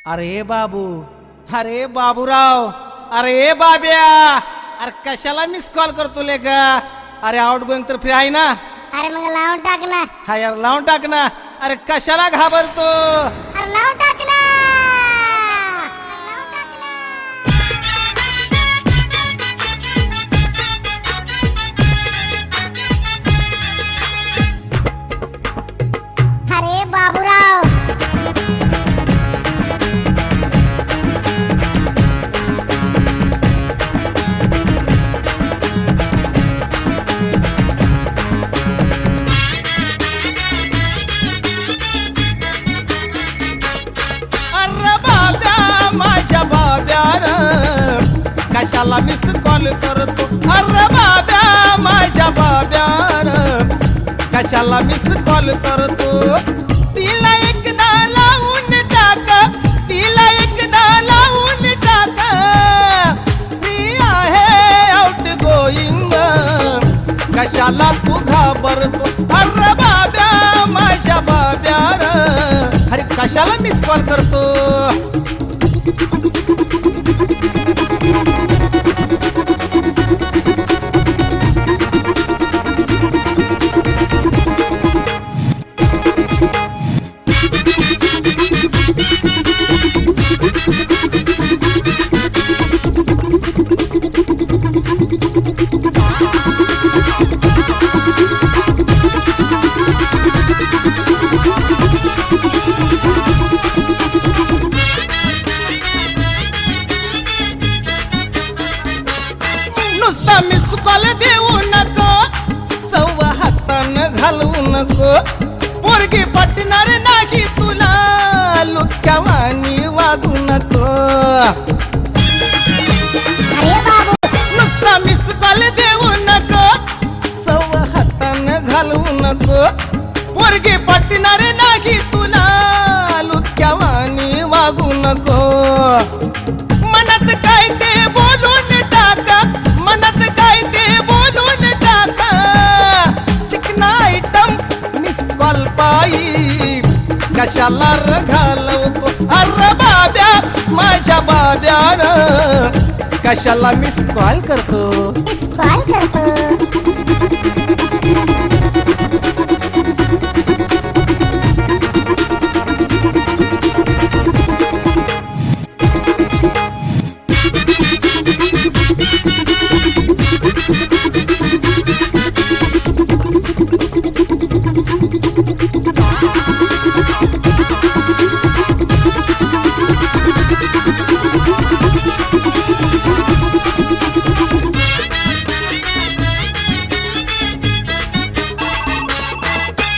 अरे बाबू, अरे बाबूराव, अरे बाब्या, अरे कशाला मिस कॉल करतो ले का? अरे आउट गोईंग तर फ्री आहे ना? अरे मग लावून टाक ना. हा यार लावून टाक ना. अरे कशाला घाबरतो? अरे लावून टाक ना. लावून टाक ना. अरे बाबूराव, कशाला मिस कॉल करतो? अरे बाब्या माझ्या बाब्यान कशाला मिस कॉल करतो? तिला एकदा लावून टाक, तिला एकदा लावून टाक. मी आहे आउट गोईंग, कशाला तू घाबरतो? अरे बाब्या माझ्या बाब्यान अरे कशाला मिस कॉल करतो? नुसता मिस कॉल देऊ नको, सव्वा हातानं घालवू नको. पोरगी पटणार नाही तुला, लुक्यावानी वागू नको. अरे बाबू, नुसता मिस कॉल देऊ नको, सव्वा हातानं घालवू नको. पोरगी पटणार नाही तुला, लुक्यावानी वागू नको. मनात काय ते बोलून टाका, मनात काय ते बोलून टाका. चिकना आयटम मिस कॉल पायी कशाला र घालवतो? अरे बाब्या माझ्या बाब्यान कशाला मिस कॉल करतो? कॉल करतो.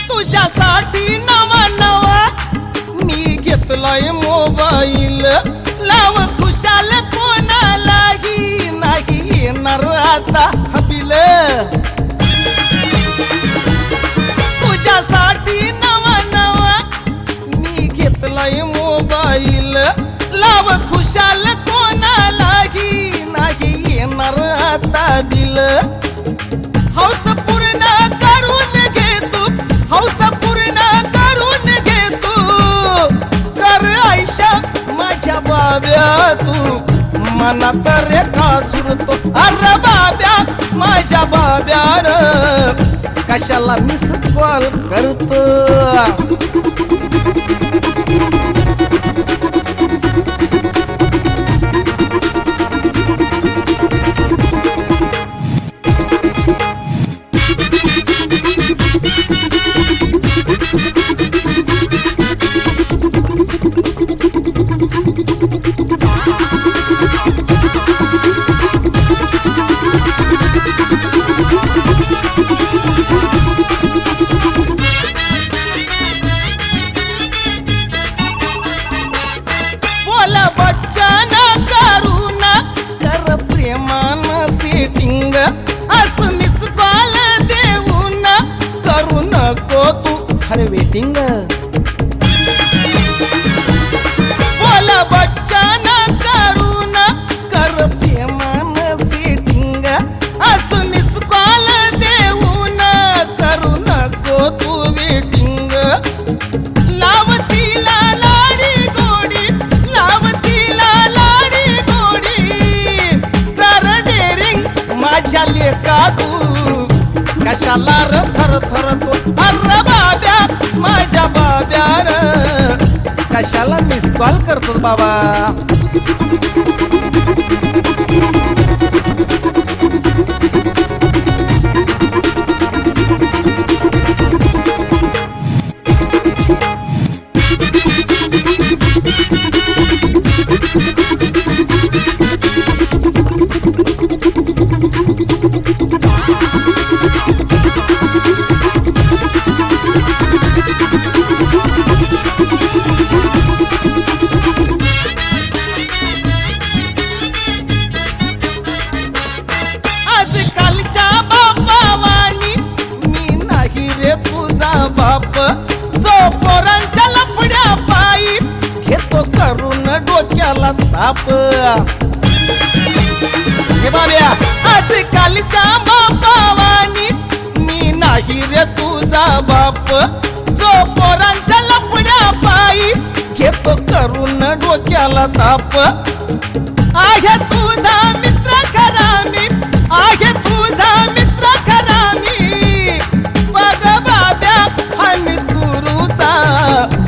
तुझ्यासाठी नवा नवा मी घेतलाय मोबाईल. लाव खुशाल कोणालाही नाही येणार आता हबिल. तुझ्यासाठी नवा नवा मी घेतलाय मोबाईल. लाव खुशाल कोणालाही नाही येणार आता बिल. हौस पूर्ण करून घेतो, हौस पूर्ण करून घेतो. कर आयशा माझ्या बाब्या तू मनात रेखा झुरतो. अरे बाब्या माझ्या बाब्यान कशाला मिस कॉल करतो? बोला बच्चन करून कर प्रेमान सेटिंग. असं मिस कॉल देऊन करू नको तू खर वेटिंग. बोला बच्चन करून कर प्रेमान सेटिंग. असं मिस कॉल देऊन करू नको तू वेटिंग. लाव तिला लाडी गोडी, कशाला र थर थरतो अरे बाब्या माझ्या बाब्या र कशाला मिस कॉल करतो बाबा. आजकालच्या बापावानी मी नाही रे तुझा बाप जो पोरांच्या लफड्या पायी घेतो करून डोक्याला ताप. हे बाब्या आजकालच्या बापावानी मी नाही रे तुझा बाप जो पोरांच्या लफड्या पायी घेतो करून डोक्याला ताप. आहे तुझा मित्र खरा मी आहे तुझा मित्र खरा मी बघ बाब्या आम्ही गुरुचा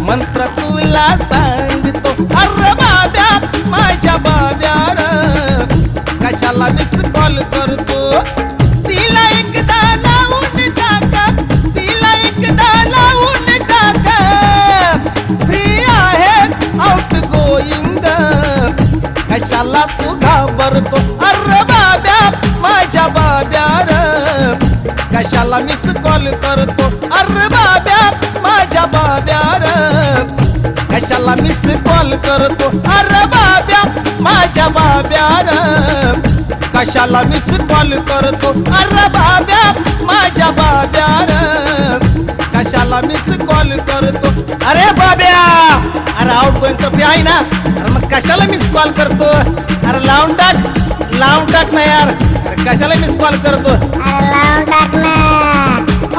मंत्र तुला सांगतो अरे बाब्या माझ्या बाब्या र कशाला मिस कॉल करतो. तिला एकदा लावून टाका तिला एकदा लावून टाका फ्री आहे आउट गोईंग कशाला तू घाबरतो अरे बाब्या माझ्या बाब्या र कशाला मिस कॉल करतो अरे बाब्या माझ्या बाब्या र कशाला मिस कॉल करतो अरे बाब्या माझ्या बाब्या र कशाला मिस कॉल करतो अरे बाब्या माझ्या बाब्या र कशाला मिस कॉल करतो. अरे बाब्या अरे आउट गोईंग तर आहे ना अरे मग कशाला मिस कॉल करतो अरे लावून टाक ना यार अरे कशाला मिस कॉल करतो. अरे लावून टाक ना.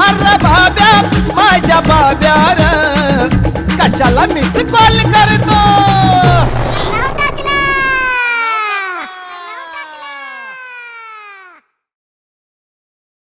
अरे बाब्या माझ्या बाब्या र कशाला मिस कॉल करतो